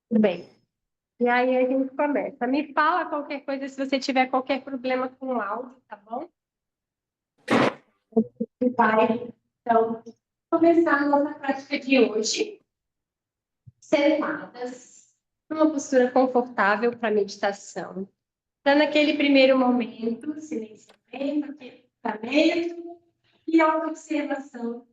Tudo bem. E aí a gente começa. Me fala qualquer coisa se você tiver qualquer problema com o áudio, tá bom? E vai, então, começar a nossa prática de hoje, sentadas, numa postura confortável para meditação. Para naquele primeiro momento, silenciamento, aquietamento e autoobservação.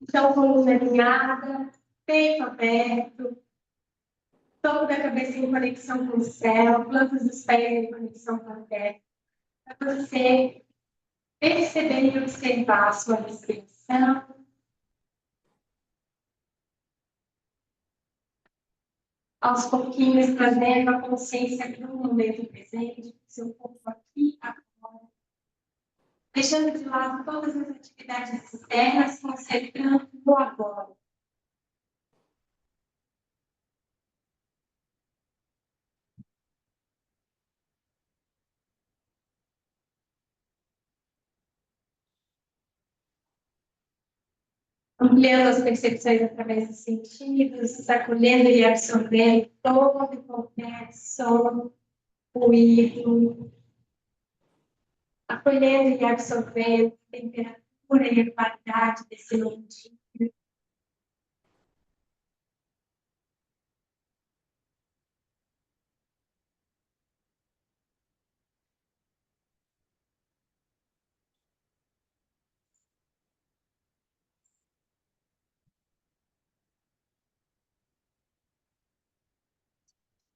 Então, coluna alinhada, peito aberto, topo da cabeça em conexão com o céu, plantas dos pés em conexão com a terra. Para você perceber e observar a sua respiração. Aos pouquinhos, trazendo a consciência para o momento presente, do seu corpo aqui, agora. Deixando de lado todas as atividades externas, concentrando no agora. Ampliando as percepções através dos sentidos, acolhendo e absorvendo todo e qualquer som, ruído, acolhendo e absorvendo a temperatura e a qualidade desse momentinho.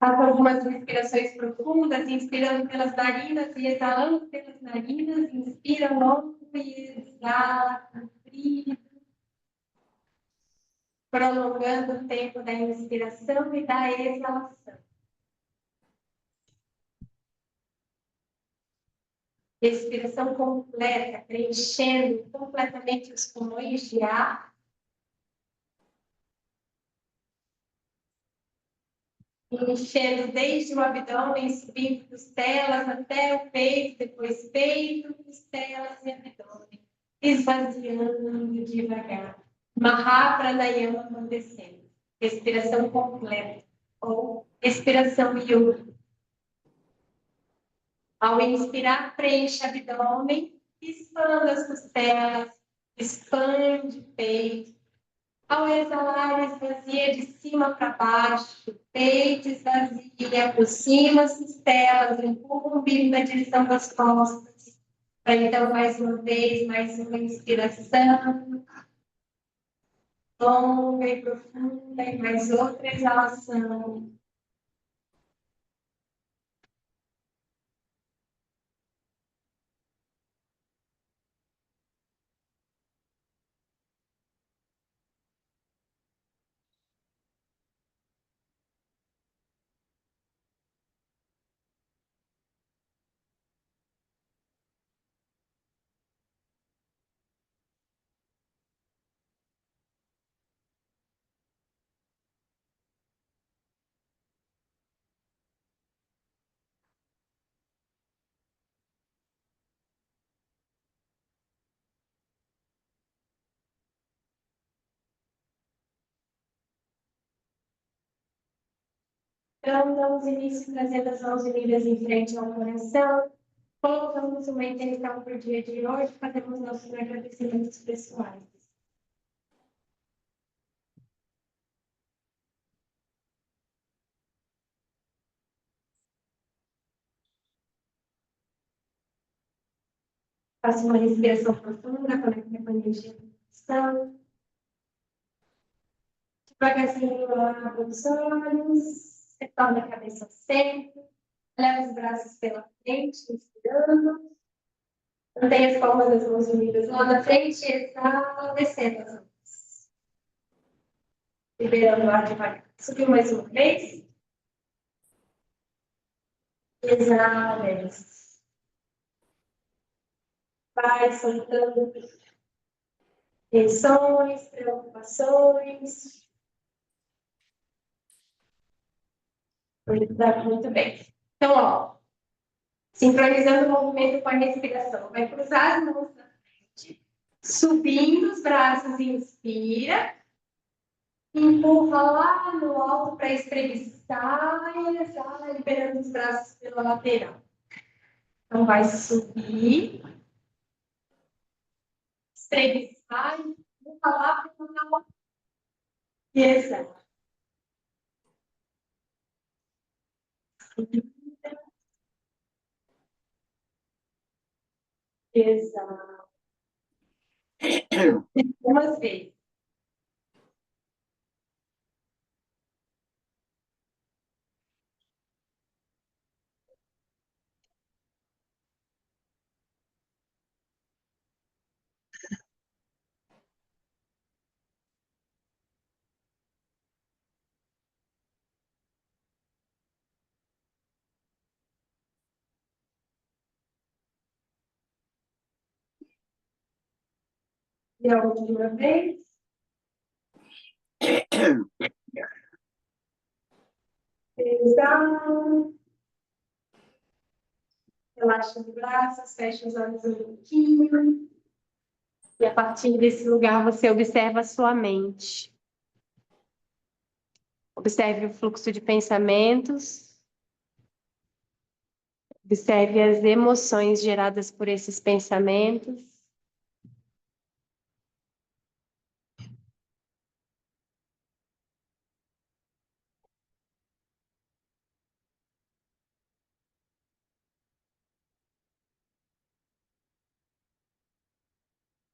Faça algumas respirações profundas, inspirando pelas narinas e exalando pelas narinas. Inspira longo e exala, comprido, prolongando o tempo da inspiração e da exalação. Respiração completa, preenchendo completamente os pulmões de ar. Enchendo desde o abdômen, subindo costelas até o peito, depois peito, costelas e abdômen. Esvaziando devagar. Mahapranayama acontecendo. Respiração completa. Ou respiração yoga. Ao inspirar, preenche o abdômen, expanda as costelas, expande o peito. Ao exalar, esvazia de cima para baixo, peito esvazia, aproxima as costelas, empurra o umbigo na direção das costas. Então, mais uma vez, mais uma inspiração, longa e profunda, e mais outra exalação. Então, damos início trazendo as mãos unidas em frente ao coração. Colocamos uma intenção para o dia de hoje, fazemos nossos agradecimentos pessoais. Faça uma respiração profunda, conecte com a energia do coração. Devagarzinho, abra os olhos, retorna a cabeça ao centro, leva os braços pela frente, inspirando. Mantenha as palmas das mãos unidas lá na frente, exala, descendo as mãos. Liberando o ar devagar. Subiu mais uma vez. Exala, desce. Vai soltando tensões, preocupações. Muito bem. Então, ó, sincronizando o movimento com a respiração. Vai cruzar as mãos na frente, subindo os braços, inspira, Empurra lá no alto para espreguiçar e exala, liberando os braços pela lateral. Então, vai subir, espreguiçar e empurra lá para o final. E exala. Exala. Umas vezes. E a última vez. Exala. Relaxa os braços, fecha os olhos um pouquinho. E a partir desse lugar você observa a sua mente. Observe o fluxo de pensamentos. Observe as emoções geradas por esses pensamentos.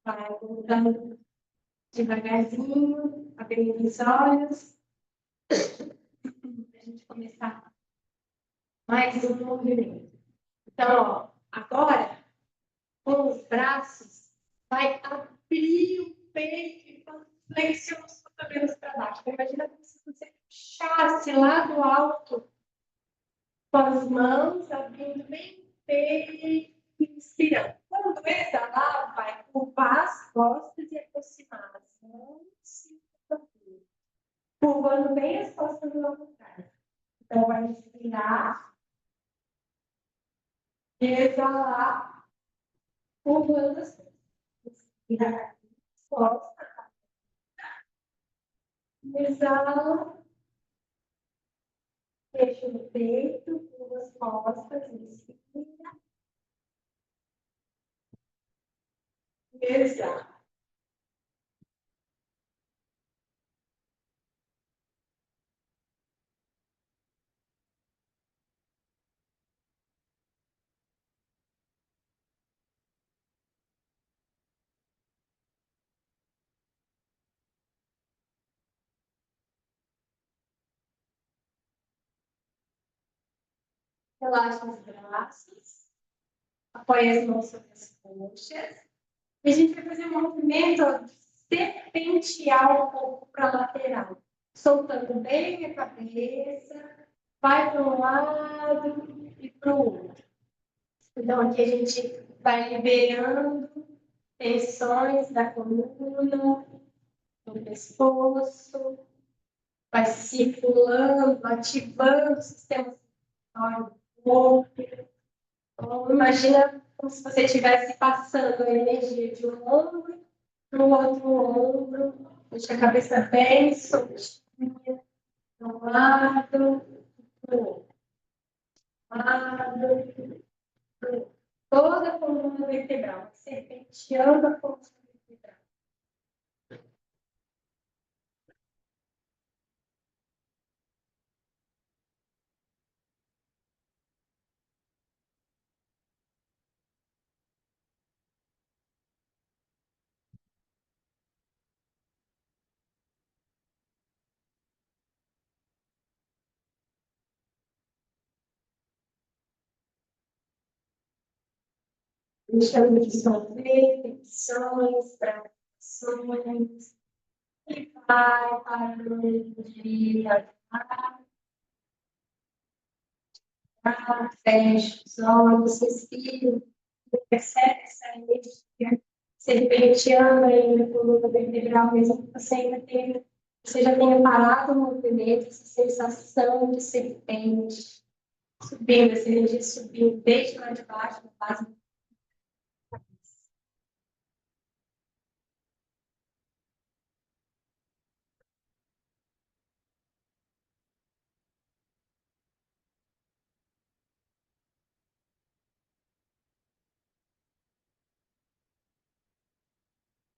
Vai voltando devagarzinho, abrindo os olhos. Para a gente começar mais um movimento. Então, ó, agora, com os braços, vai abrir o peito e flexiona os cotovelos para baixo. Então, imagina como se você puxasse lá do alto com as mãos, abrindo bem o peito e inspirando. Quando exalar, vai curvar as costas e aproximar as mãos e curvando bem as costas do lado atrás. Então, vai inspirar e exalar, curvando as costas. Inspirar as costas, exala, fecha o peito, curva as costas, inspira, exala. Relaxa os braços, apoia as mãos sobre as coxas. E a gente vai fazer um movimento de serpentear um pouco para a lateral, soltando bem a cabeça, vai para um lado e para o outro. Então, aqui a gente vai liberando tensões da coluna, do pescoço, vai circulando, ativando o sistema circulatório do corpo. Então, imagina como se você estivesse passando a energia de um ombro para o outro ombro, deixa a cabeça bem soltinha, de um lado, para o outro lado, toda a coluna vertebral, serpenteando a coluna vertebral. Deixando dissolver tensões, trações, e vai parando de fecha os olhos, respira, percebe essa energia serpenteando aí na coluna vertebral, mesmo que você já tenha parado o movimento, essa sensação de serpente subindo, essa energia subindo desde lá de baixo, na base da cabeça.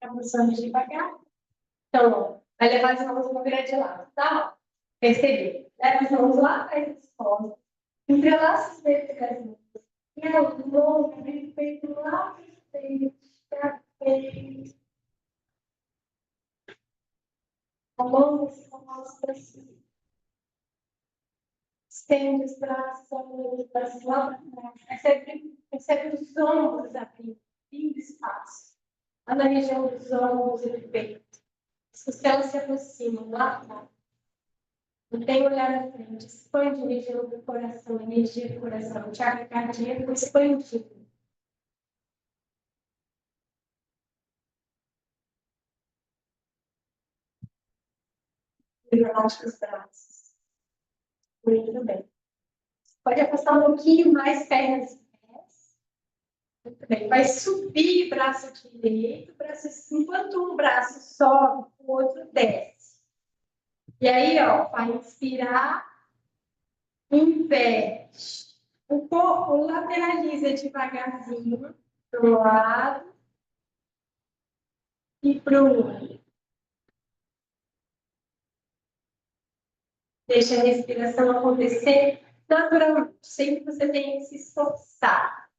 Avançando devagar. Então, ó, vai levar as mãos para virar de lado, tá? Ó, perceber. Leva as mãos lá atrás das costas. Entrelaça os dedos das mãos. E a mão, abre o peito lá para frente. Para frente. A mão nas costas. Estende os braços, abrindo os braços lá para trás. Percebe os ombros abrindo espaço. Lá na região dos ombros e do peito. As costelas se aproximam lá atrás. Mantém o olhar à frente. Expande a região do coração, energia do coração. Chakra cardíaco expandido. Relaxa os braços. Muito bem. Pode afastar um pouquinho mais pernas e pés. Muito bem. Vai subir o braço direito, enquanto um braço sobe, o outro desce. E aí, ó, vai inspirar, inverte. O corpo lateraliza devagarzinho para um lado e para o outro. Deixa a respiração acontecer naturalmente, sem que você tenha que se esforçar.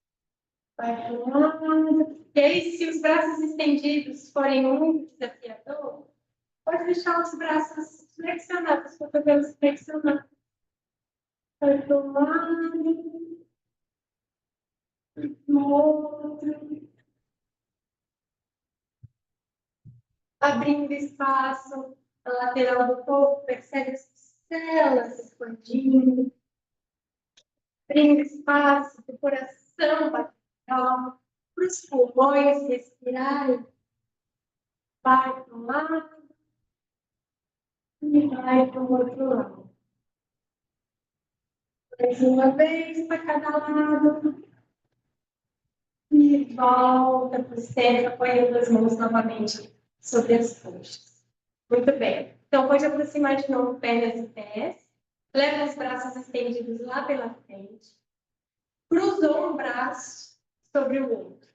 Vai para um lado. E aí, se os braços estendidos forem muito desafiador, pode deixar os braços flexionados, os cotovelos flexionados. Vai para um lado, para o outro. Abrindo espaço na lateral do corpo, percebe as costelas expandindo. Abrindo espaço para o coração bater para os pulmões respirarem. Vai para um lado e vai para o outro lado. Mais uma vez para cada lado. E volta para o centro, apoiando as mãos novamente sobre as coxas. Muito bem. Então, pode aproximar de novo pernas e pés. Leva os braços estendidos lá pela frente. Cruzou um braço sobre o outro.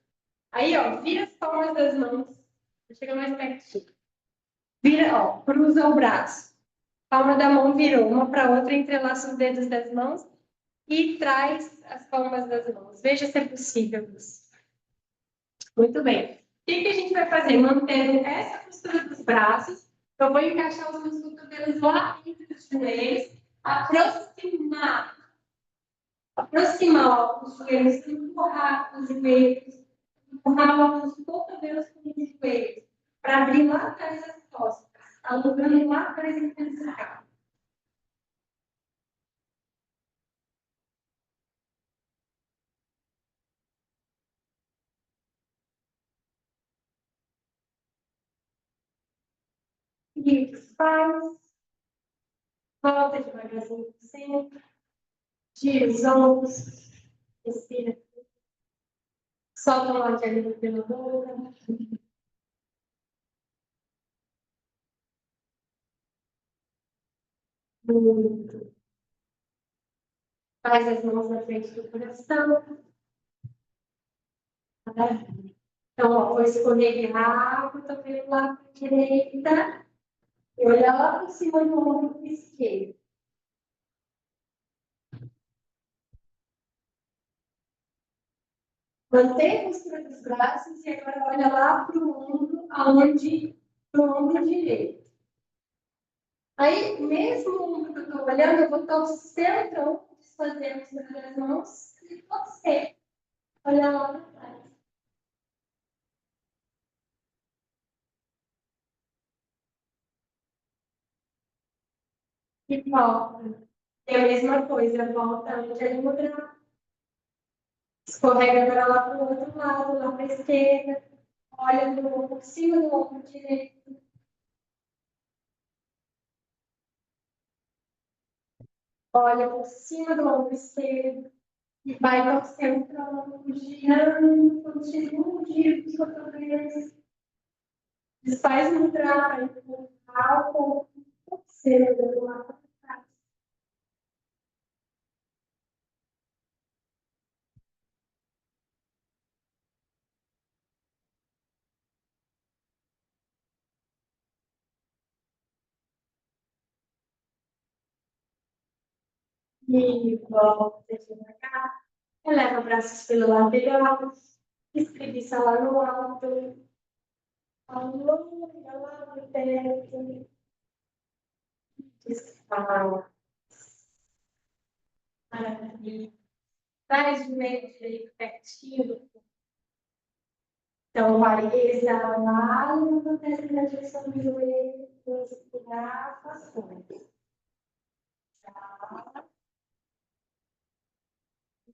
Aí, ó, vira as palmas das mãos. Chega mais pertinho. Vira, ó, cruza o braço. Palma da mão virou uma para outra, entrelaça os dedos das mãos e traz as palmas das mãos. Veja se é possível isso. Muito bem. O que a gente vai fazer? Mantendo essa postura dos braços, eu vou encaixar os meus cotovelos lá entre os joelhos, aproximar os joelhos, empurrar os joelhos, empurrar os cotovelos com os joelhos, para abrir lá atrás as costas, alongando lá atrás a intensidade. E faz, volta devagarzinho para o centro, gira os ombros, respira, solta o ar de alívio pela boca. Muito. Faz as mãos na frente do coração. Maravilha. Então, ó, vou escorregar o cotovelo lá para a direita e olhar lá para cima do ombro esquerdo. Mantém a postura dos braços e agora olha lá para o ombro, para o ombro direito. Aí, mesmo o ombro que eu estou olhando, eu vou torcer o tronco, desfazer a postura das mãos e torcer. Olha lá para trás. E volta. E a mesma coisa, volta onde ele mudar. Escorrega agora lá para o outro lado, lá para a esquerda. Olha por cima do ombro direito. Olha por cima do ombro esquerdo. E vai torcer o tronco, girando, continua o giro dos cotovelos. Desfaz mudar para empurrar o corpo, torcer do lado para trás. E volta devagar. Eleva braços pelo lateral. Espreguiça lá no alto. Alonga lá no teto. Desfala. Maravilha. Traz o joelho direito pertinho. Então, vai exalar e desce na direção do joelho. Inspirar, afastando.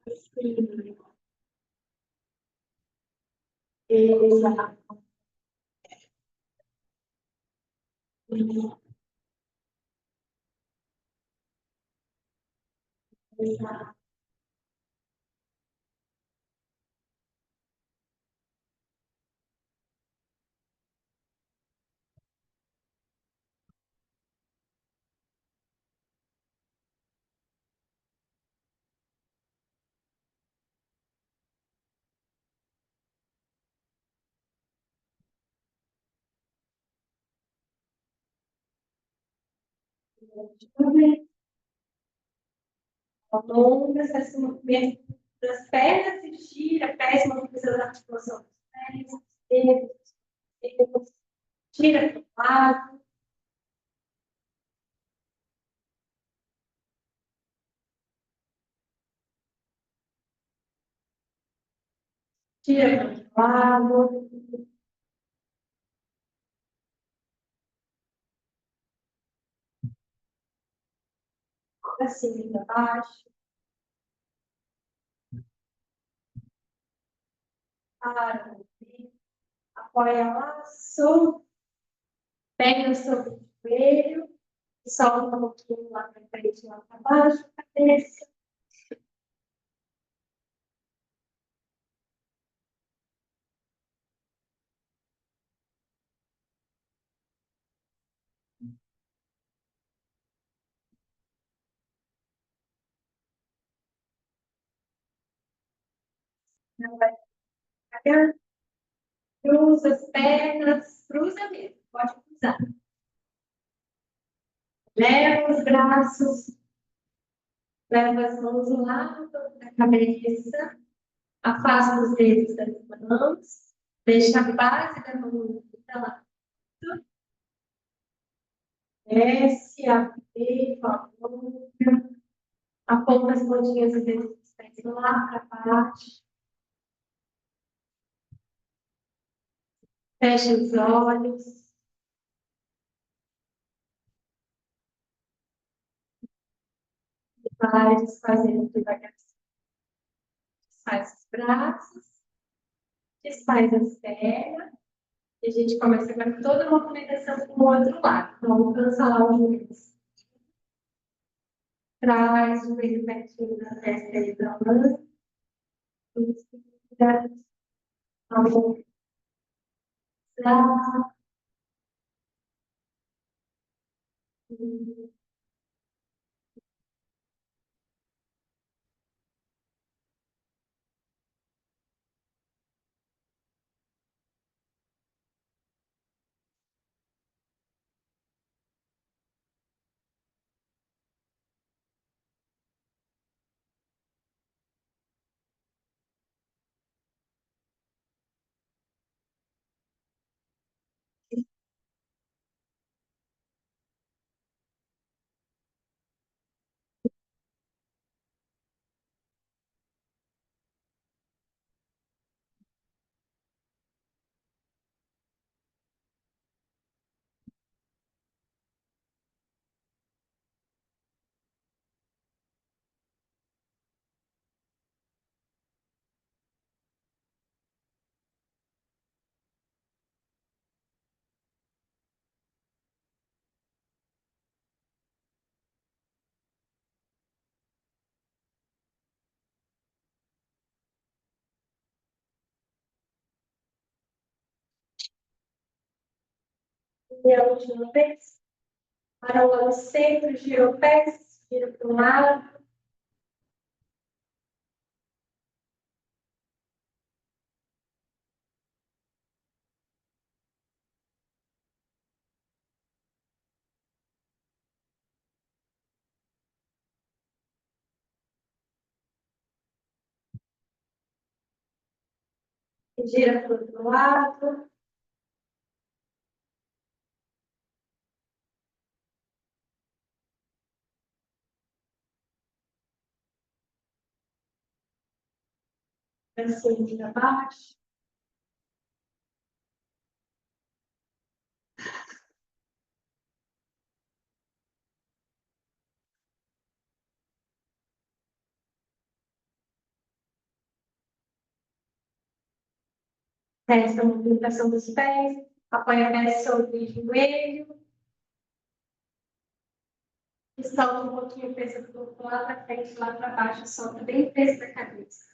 Inspira. Exala. Exala. Alonga esse movimento das pernas e gira, pés, movimento das articulações dos pés, dedos, gira para o lado, gira para o lado, para cima e para baixo, para, apoia lá, solta, pega sobre o joelho, solta um pouquinho lá para frente, lá para baixo, cabeça. Vai devagar, cruza as pernas, cruza mesmo, pode cruzar. Leva os braços, leva as mãos ao lado da cabeça, afasta os dedos das mãos, deixa a base da mão lá, desce, aplica a boca, aponta as pontinhas dos dedos dos pés lá para baixo, fecha os olhos, vai desfazendo devagar. Desfaz os braços, desfaz as pernas, e a gente começa agora toda a movimentação para o outro lado. Então, alcança lá os joelhos. Traz o joelho pertinho da testa e da mão. Inspira. Alonga. E a última vez. Para o centro, gira o pé, gira para um lado. gira para o outro lado. Para cima e para baixo. Essa movimentação dos pés. Apoia a pé sobre o joelho. E solta um pouquinho o peso do corpo lá para frente, lá para baixo. Solta bem o peso da cabeça.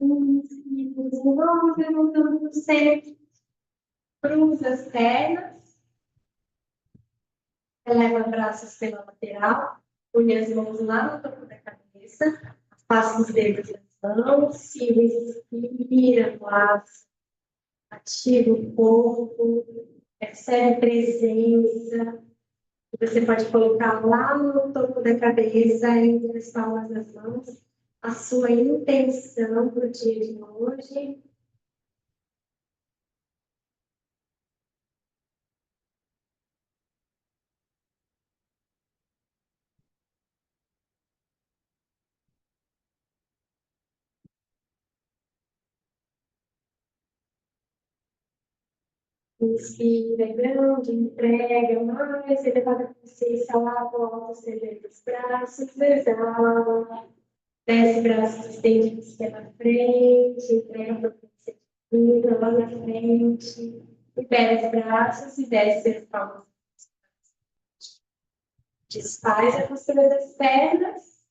Vamos levantando para o centro. Cruza as pernas. Eleva braços pela lateral. Une as mãos lá no topo da cabeça. Passa os dedos das mãos. Se respira no ar. Ativa o corpo. Percebe presença. Você pode colocar lá no topo da cabeça, entre as palmas das mãos, a sua intenção para o dia de hoje. Inspira grande, entrega mais, elevada a consciência lá, volta o ceder dos braços, exala. Desce braços estendidos pela frente, entrega para a consciência lá na frente. Libera os braços e desce as palmas. Desfaz a postura das pernas.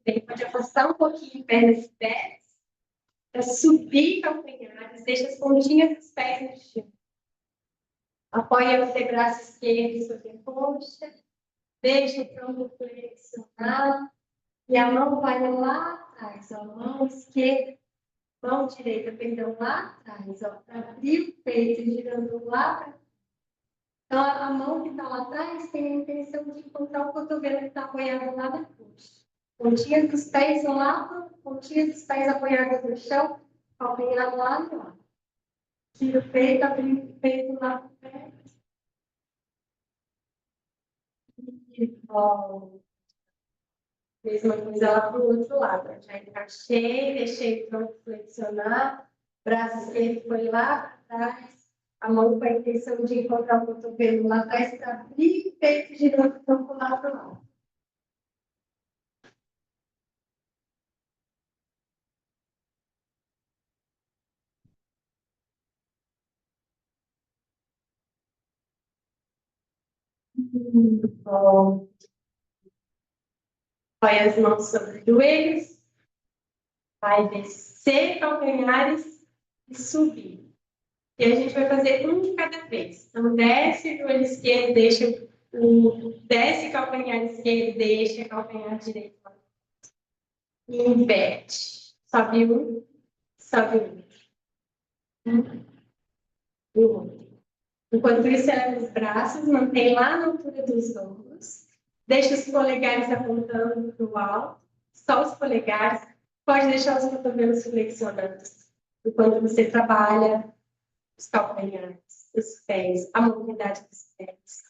Ele pode afastar um pouquinho pernas e pés. Para subir calcanhares, deixa as pontinhas dos pés no chão. Apoia o antebraço esquerdo sobre a coxa. Deixa o tronco flexionar. E a mão vai lá atrás, ó, mão esquerda, mão direita, perdão, lá atrás, ó, para abrir o peito, girando lá para. Então, a mão que está lá atrás tem a intenção de encontrar o cotovelo que está apoiado lá na coxa. Pontinhas dos pés ao lado, pontinhas dos pés apoiadas no chão, calcanhar lá no lado. Tira o peito, abre o peito lá para perto. E volta. Mesma coisa lá para o outro lado. Já encaixei, deixei o tronco flexionar, braço esquerdo foi lá para trás, a mão com a intenção de encontrar o cotovelo lá atrás para abrir o peito, girando o tronco lá para o lado. Bom. Põe as mãos sobre os joelhos, vai descer calcanhares e subir. E a gente vai fazer um de cada vez. Então, desce o joelho esquerdo, deixa desce calcanhar esquerdo, deixa calcanhar direito. E inverte. Sobe um, sobe o outro. Enquanto isso, eleva os braços, mantém lá na altura dos ombros. Deixa os polegares apontando para o alto. Só os polegares. Pode deixar os cotovelos flexionados. Enquanto você trabalha os calcanhares, os pés, a mobilidade dos pés.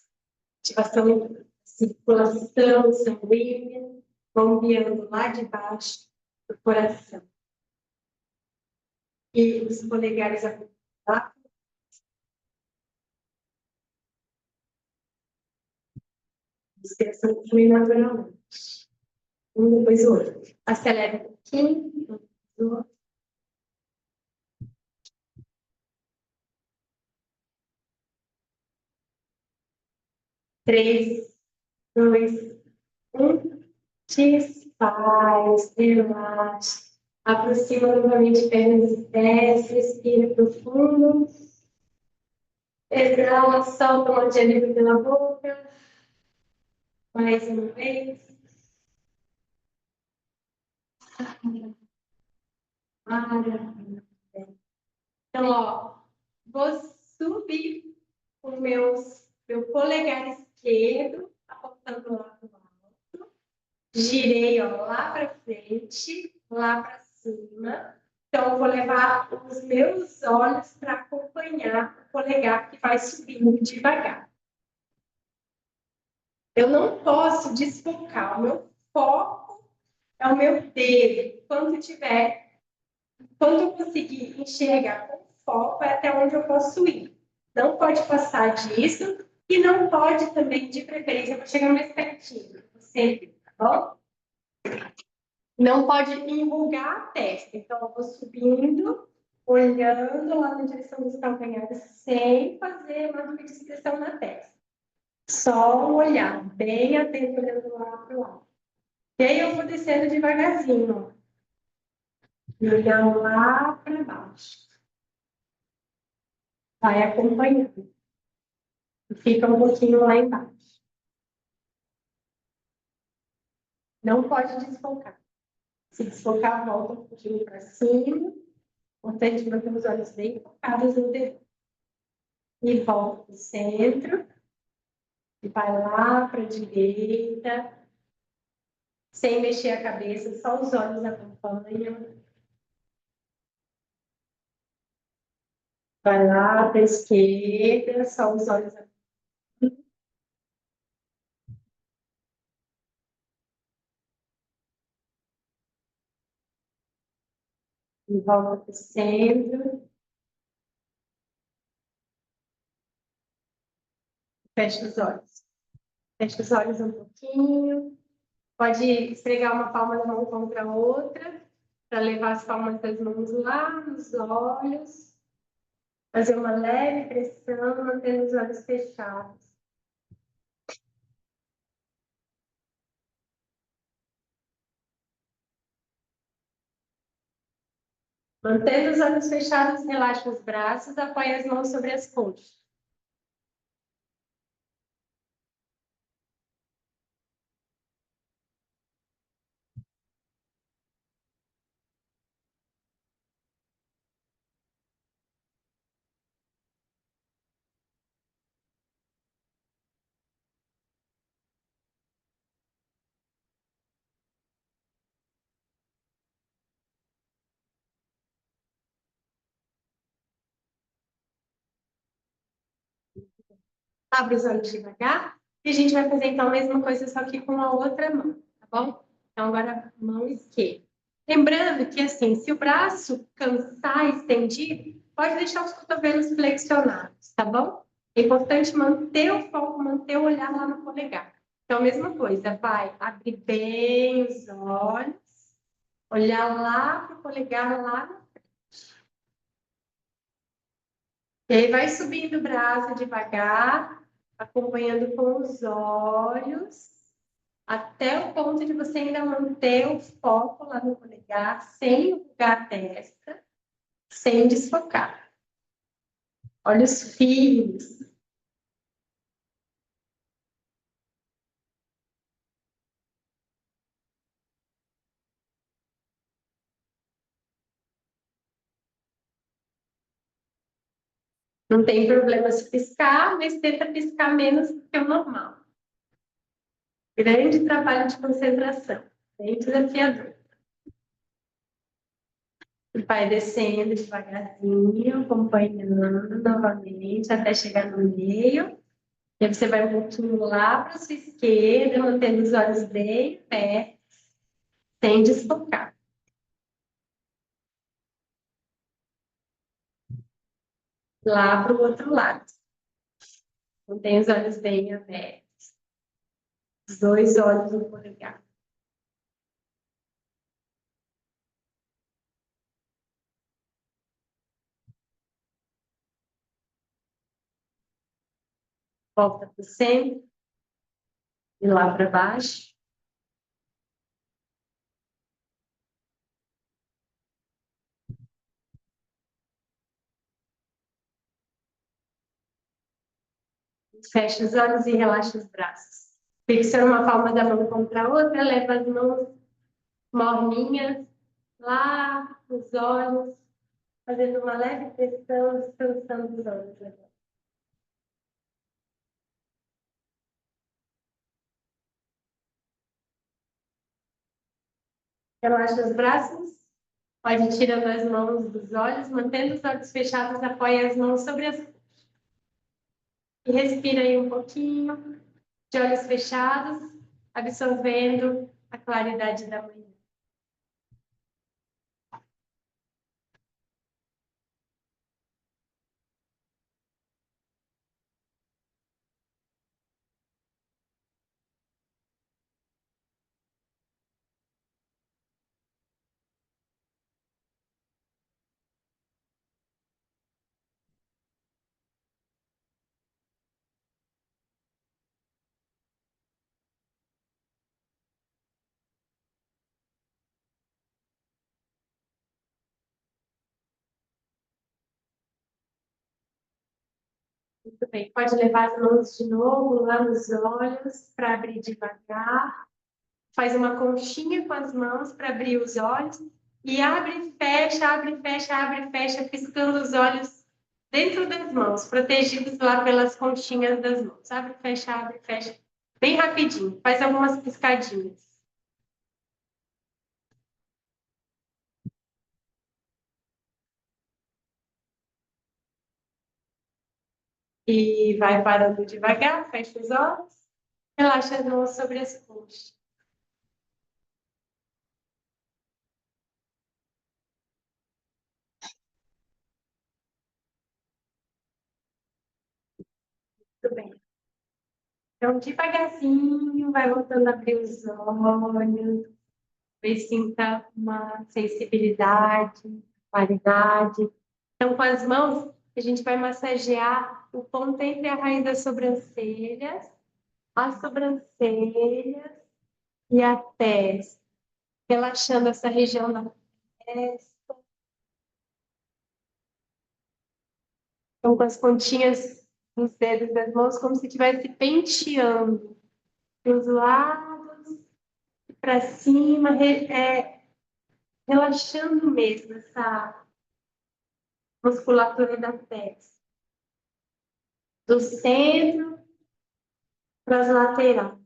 Ativação, circulação sanguínea, bombeando lá de baixo do coração. E os polegares apontados. Respiração flui naturalmente. Um depois o outro. Acelera um pouquinho, um depois o outro. 3, 2, 1. Desfaz, relaxa. Aproxima novamente pernas e pés, respira profundo. Exala, solta uma de alívio pela boca. Mais uma vez. Maravilha. Então, ó, vou subir o meu polegar esquerdo, apontando lá para o alto. Girei, ó, lá para frente, lá para cima. Então, eu vou levar os meus olhos para acompanhar o polegar que vai subindo devagar. Eu não posso desfocar. O meu foco é o meu dedo. Quando eu conseguir enxergar com foco, é até onde eu posso ir. Não pode passar disso e não pode também, de preferência, eu vou chegar mais pertinho, sempre, tá bom? Não pode enrugar a testa. Então, eu vou subindo, olhando lá na direção dos calcanhares, sem fazer uma fixação na testa. Só um olhar, bem atento, olhando lá para o lado. E aí eu vou descendo devagarzinho, ó. E olhando lá para baixo. Vai acompanhando. E fica um pouquinho lá embaixo. Não pode desfocar. Se desfocar, volta um pouquinho para cima. Importante manter os olhos bem focados no dedo. E volta para o centro. E vai lá para a direita. Sem mexer a cabeça, só os olhos acompanham. Vai lá para a esquerda, só os olhos acompanham. E volta para o centro. Fecha os olhos. Fecha os olhos um pouquinho. Pode esfregar uma palma da mão contra a outra, para levar as palmas das mãos lá nos olhos. Fazer uma leve pressão, mantendo os olhos fechados. Mantendo os olhos fechados, relaxa os braços, apoia as mãos sobre as coxas. Abre os olhos devagar. E a gente vai fazer então a mesma coisa, só que com a outra mão, tá bom? Então, agora, mão esquerda. Lembrando que, assim, se o braço cansar estendido, pode deixar os cotovelos flexionados, tá bom? É importante manter o foco, manter o olhar lá no polegar. Então, a mesma coisa, vai abrir bem os olhos, olhar lá para o polegar, lá no... E aí vai subindo o braço devagar, acompanhando com os olhos, até o ponto de você ainda manter o foco lá no polegar, sem enrugar a testa, sem desfocar. Olhos firmes. Não tem problema se piscar, mas tenta piscar menos do que o normal. Grande trabalho de concentração, bem desafiador. E vai descendo devagarzinho, acompanhando novamente até chegar no meio. E aí você vai um pouquinho lá para a sua esquerda, mantendo os olhos bem perto, sem desfocar. Lá para o outro lado. Mantém os olhos bem abertos. Os dois olhos no polegar. Volta para o centro. E lá para baixo. Fecha os olhos e relaxa os braços. Fixando uma palma da mão contra a outra, leva as mãos morninhas lá nos olhos, fazendo uma leve pressão, descansando os olhos agora. Relaxa os braços, pode ir tirando as mãos dos olhos, mantendo os olhos fechados, apoia as mãos sobre as coxas. E respira aí um pouquinho, de olhos fechados, absorvendo a claridade da manhã. Muito bem, pode levar as mãos de novo lá nos olhos para abrir devagar. Faz uma conchinha com as mãos para abrir os olhos e abre, fecha, abre, fecha, abre, fecha, piscando os olhos dentro das mãos, protegidos lá pelas conchinhas das mãos. Abre, fecha, bem rapidinho. Faz algumas piscadinhas. E vai parando devagar, fecha os olhos, relaxa as mãos sobre as coxas. Muito bem. Então, devagarzinho, vai voltando a abrir os olhos, ver se sinta uma sensibilidade, claridade. Então, com as mãos, a gente vai massagear o ponto entre a raiz das sobrancelhas, as sobrancelhas e a testa, relaxando essa região da testa. Então, com as pontinhas dos dedos das mãos, como se estivesse penteando para os lados e para cima, relaxando mesmo essa musculatura da testa. Do centro para as laterais.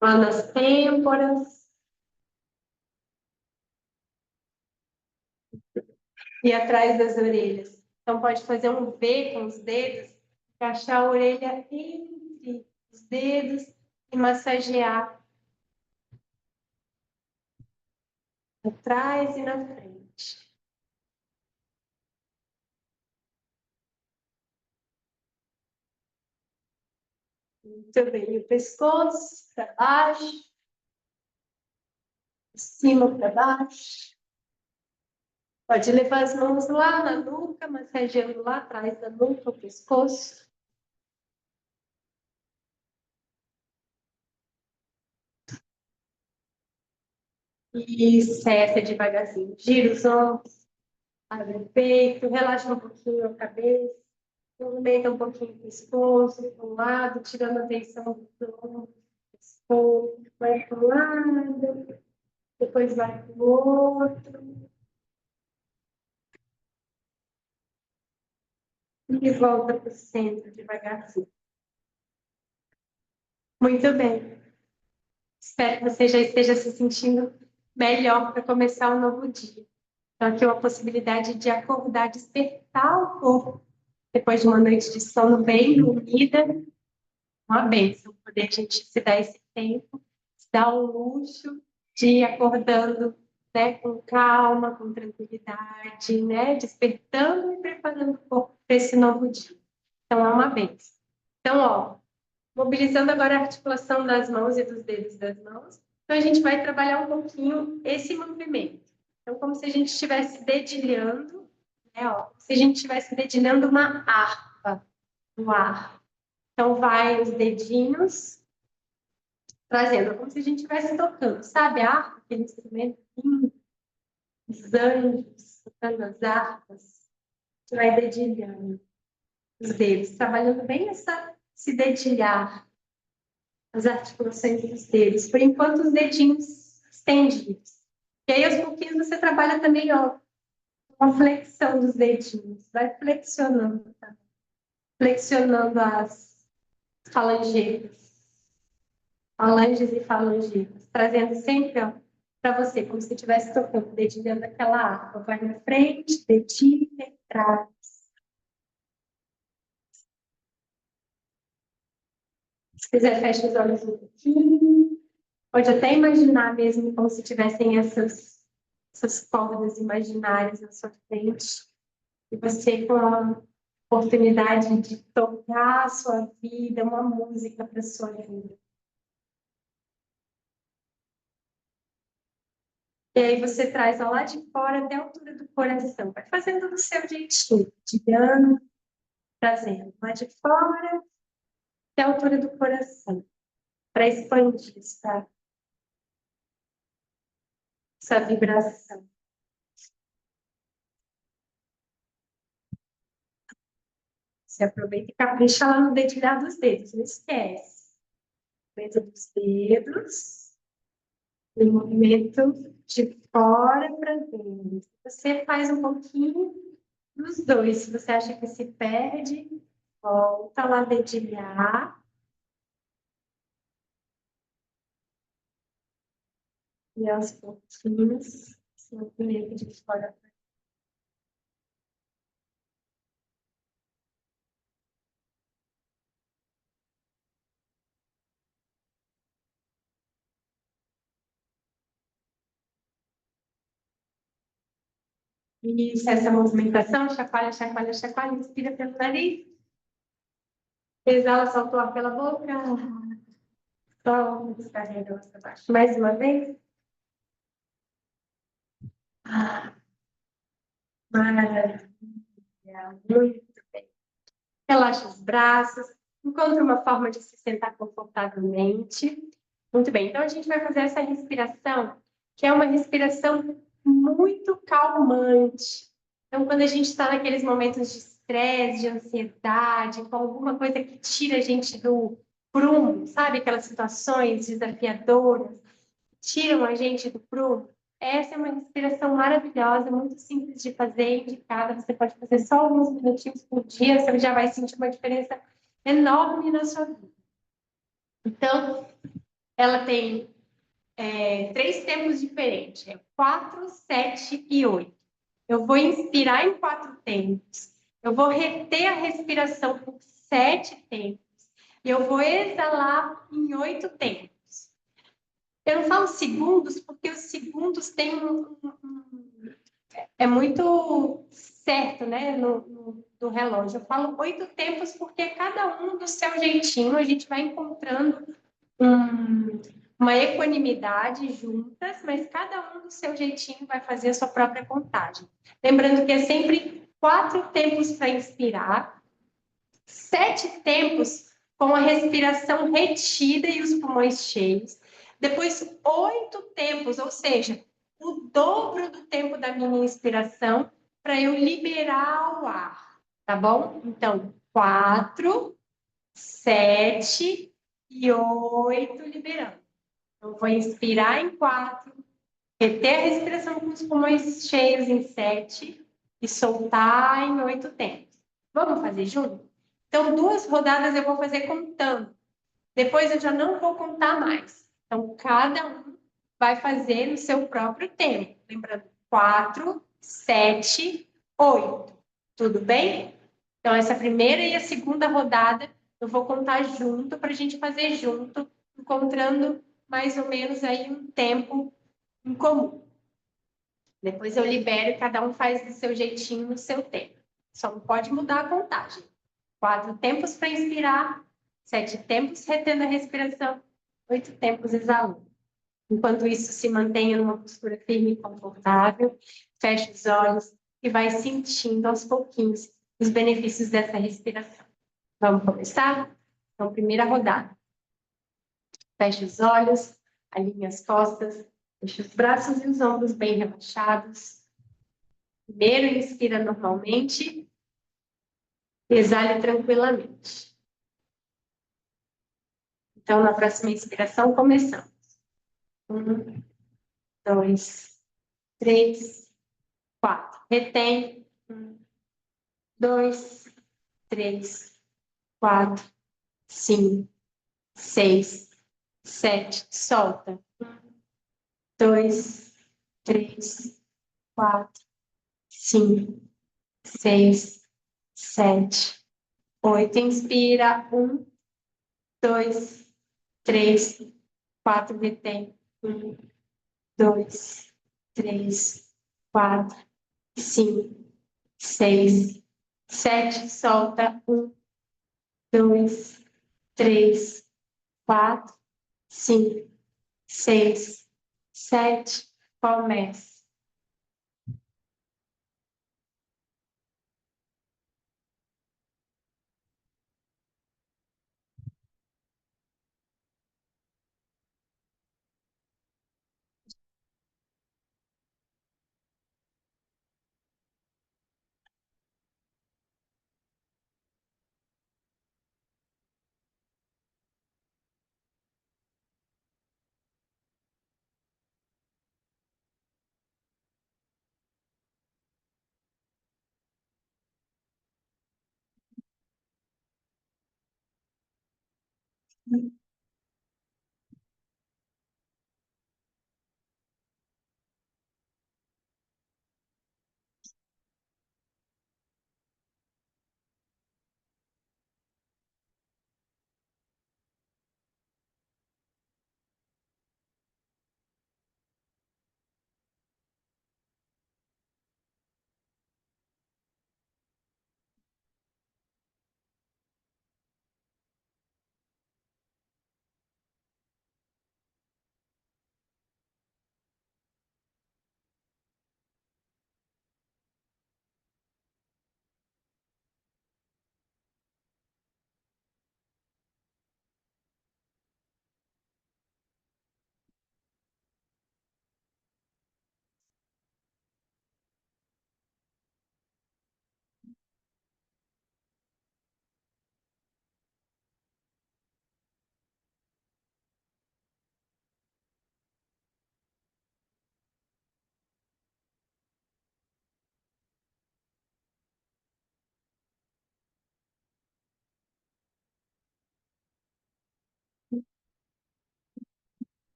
Lá nas têmporas e atrás das orelhas. Então, pode fazer um V com os dedos, encaixar a orelha entre os dedos e massagear atrás e na frente. Muito bem. O pescoço para baixo, de cima para baixo. Pode levar as mãos lá na nuca, massageando lá atrás da nuca, o pescoço. E cessa devagarzinho. Gira os ombros, abre o peito, relaxa um pouquinho a cabeça, movimenta um pouquinho o pescoço para um lado, tirando a tensão do ombro, pescoço, vai para um lado, depois vai para o outro. E volta para o centro devagarzinho. Muito bem. Espero que você já esteja se sentindo melhor para começar um novo dia. Então, aqui é uma possibilidade de acordar, despertar o corpo depois de uma noite de sono bem dormida. Uma bênção poder a gente se dar esse tempo, se dar o luxo de ir acordando, né, com calma, com tranquilidade, né, despertando e preparando o corpo para esse novo dia. Então, é uma bênção. Então, ó, mobilizando agora a articulação das mãos e dos dedos das mãos. Então, a gente vai trabalhar um pouquinho esse movimento. Então, como se a gente estivesse dedilhando, né? Ó, como se a gente estivesse dedilhando uma harpa no ar. Então, vai os dedinhos trazendo, como se a gente estivesse tocando. Sabe a harpa, aquele instrumento lindo? Os anjos tocando as harpas. Você vai dedilhando os dedos, trabalhando bem esse dedilhar, as articulações dos dedos. Por enquanto, os dedinhos estendidos. E aí, aos pouquinhos, você trabalha também, ó, a flexão dos dedinhos. Vai flexionando, tá? Flexionando as falangetas. Falanges e falangetas. Trazendo sempre, ó, para você, como se estivesse tocando, dedilhando aquela harpa. Vai na frente, dedilha e traz. Se quiser, fecha os olhos um pouquinho. Pode até imaginar mesmo como se tivessem essas cordas imaginárias na sua frente. E você com a oportunidade de tocar a sua vida, uma música para a sua vida. E aí você traz ó, lá de fora até a altura do coração. Vai fazendo do seu jeitinho, tirando, trazendo lá de fora até a altura do coração. Para expandir essa vibração. Você aproveita e capricha lá no dedilhar dos dedos, não esquece. Dedo dos dedos, o movimento de fora para dentro. Você faz um pouquinho dos dois. Se você acha que se perde, volta lá dedilhar. E aos pouquinhos, esse movimento de fora para isso, essa movimentação, chacoalha, chacoalha, chacoalha, inspira pelo nariz, exala, solta o ar pela boca, solta, descarrega para baixo. Mais uma vez. Maravilha, muito bem. Relaxa os braços, encontre uma forma de se sentar confortavelmente. Muito bem, então a gente vai fazer essa respiração, que é uma respiração muito calmante. Então, quando a gente está naqueles momentos de estresse, de ansiedade, com alguma coisa que tira a gente do prumo, sabe? Aquelas situações desafiadoras, tiram a gente do prumo. Essa é uma respiração maravilhosa, muito simples de fazer, indicada. Você pode fazer só alguns minutinhos por dia, você já vai sentir uma diferença enorme na sua vida. Então, ela tem 3 tempos diferentes, 4, 7 e 8. Eu vou inspirar em 4 tempos, eu vou reter a respiração por 7 tempos, e eu vou exalar em 8 tempos. Eu não falo segundos, porque os segundos têm é muito certo, né, do relógio. Eu falo 8 tempos porque cada um do seu jeitinho a gente vai encontrando uma equanimidade juntas, mas cada um do seu jeitinho vai fazer a sua própria contagem. Lembrando que é sempre 4 tempos para inspirar, 7 tempos com a respiração retida e os pulmões cheios. Depois, 8 tempos, ou seja, o dobro do tempo da minha inspiração para eu liberar o ar, tá bom? Então, 4, 7 e 8 liberando. Eu vou inspirar em 4, reter a respiração com os pulmões cheios em 7 e soltar em 8 tempos. Vamos fazer junto? Então, 2 rodadas eu vou fazer contando. Depois eu já não vou contar mais. Então, cada um vai fazer no seu próprio tempo. Lembrando, 4, 7, 8. Tudo bem? Então, essa primeira e a segunda rodada eu vou contar junto para a gente fazer junto, encontrando mais ou menos aí um tempo em comum. Depois eu libero e cada um faz do seu jeitinho no seu tempo. Só não pode mudar a contagem. 4 tempos para inspirar, 7 tempos retendo a respiração, 8 tempos exalando. Enquanto isso, se mantenha numa postura firme e confortável. Feche os olhos, e vai sentindo aos pouquinhos os benefícios dessa respiração. Vamos começar? Então, primeira rodada. Feche os olhos, alinhe as costas, deixe os braços e os ombros bem relaxados. Primeiro, inspira normalmente, exale tranquilamente. Então, na próxima inspiração, começamos. 1, 2, 3, 4. Retém. 1, 2, 3, 4, 5, 6, 7. Solta. 2, 3, 4, 5, 6, 7, 8. Inspira. 1, 2, 3, 4. Retém. 1, 2, 3, 4, 5, 6, 7. Solta. 1, 2, 3, 4, 5, 6, 7. Comece.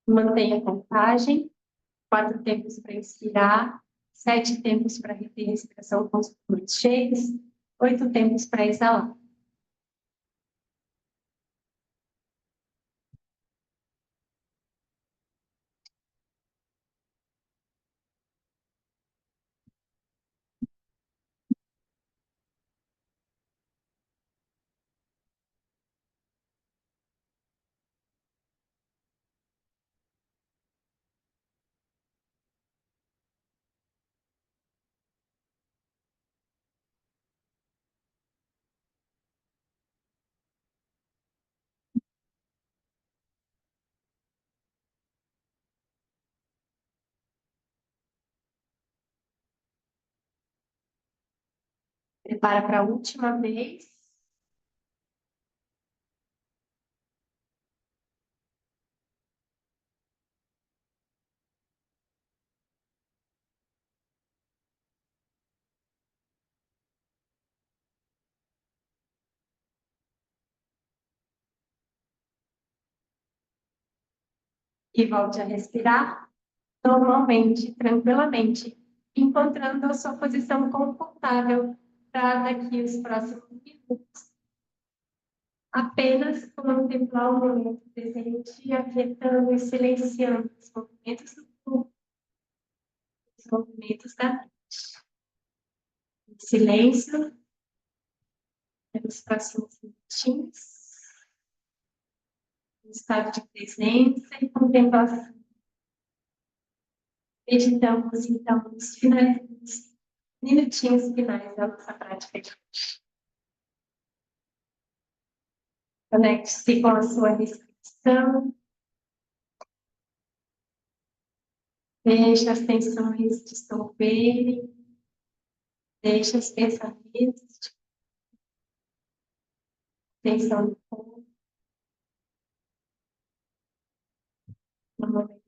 Mantenha a contagem. 4 tempos para inspirar. 7 tempos para reter respiração com os pulmões cheios. 8 tempos para exalar. Prepara para a última vez. E volte a respirar normalmente, tranquilamente, encontrando a sua posição confortável para daqui os próximos minutos. Apenas contemplar o momento presente, aquietando e silenciando os movimentos do corpo, os movimentos da mente. Silêncio pelos próximos minutinhos, um estado de presença e contemplação. Meditamos, então, nos finais, minutinhos finais da nossa prática de hoje. Conecte-se com a sua respiração. Deixe as tensões dissolverem. Deixe os pensamentos de tensão do corpo. No momento.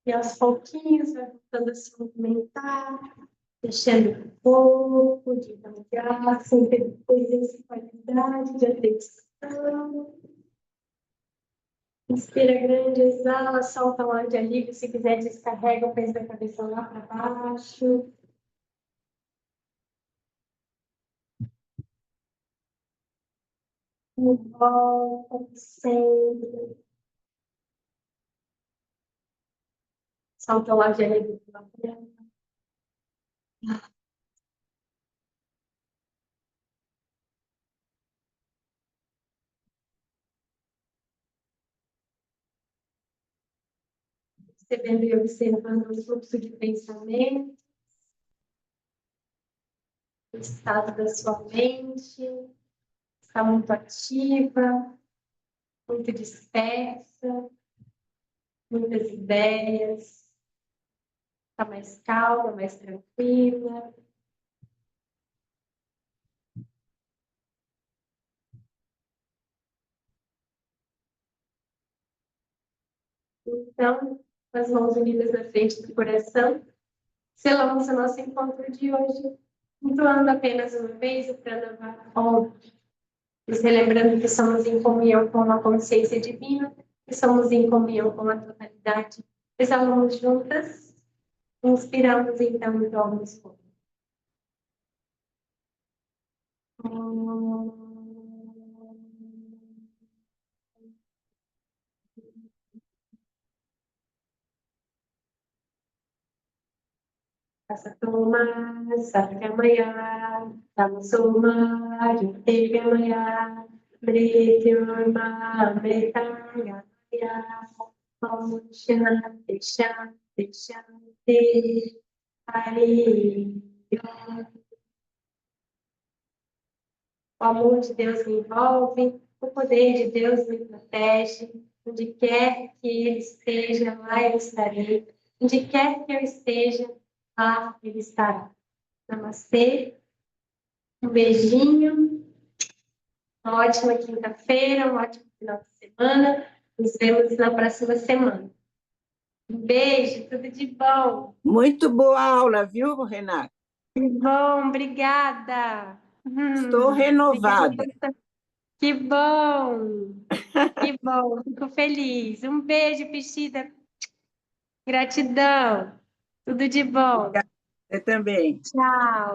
E aos pouquinhos vai voltando a se movimentar, deixando o corpo devagar, sem perder essa qualidade de atenção. Inspira grande, exala, solta o ar de alívio. Se quiser, descarrega o peso da cabeça lá para baixo. E volta, sempre. Solta o ar de alívio para frente. Percebendo e observando o fluxo de pensamento, o estado da sua mente, está muito ativa, muito dispersa, muitas ideias, está mais calma, mais tranquila. Então, com as mãos unidas na frente do coração, selamos o nosso encontro de hoje, entoando apenas uma vez o Pranava Om, nos relembrando que somos em comunhão com a consciência divina, que somos em comunhão com a totalidade. Exalamos juntas, inspiramos então e vamos fora. Asatoma, Satgamaya, Tamasoma, Jyotirgamaya, Mrityurma, Amritangaya, Om Shanti, Shanti, Shanti, Hari. O amor de Deus me envolve, o poder de Deus me protege. Onde quer que Ele esteja, lá eu estarei. Onde quer que eu esteja, lá Ele estará. Namastê, um beijinho, uma ótima quinta-feira, um ótimo final de semana. Nos vemos na próxima semana. Um beijo, tudo de bom. Muito boa aula, viu, Renata? Que bom, obrigada. Estou renovada. Obrigada. Que bom, que bom, fico feliz. Um beijo, Pichida. Gratidão. Tudo de bom. Você também. Tchau.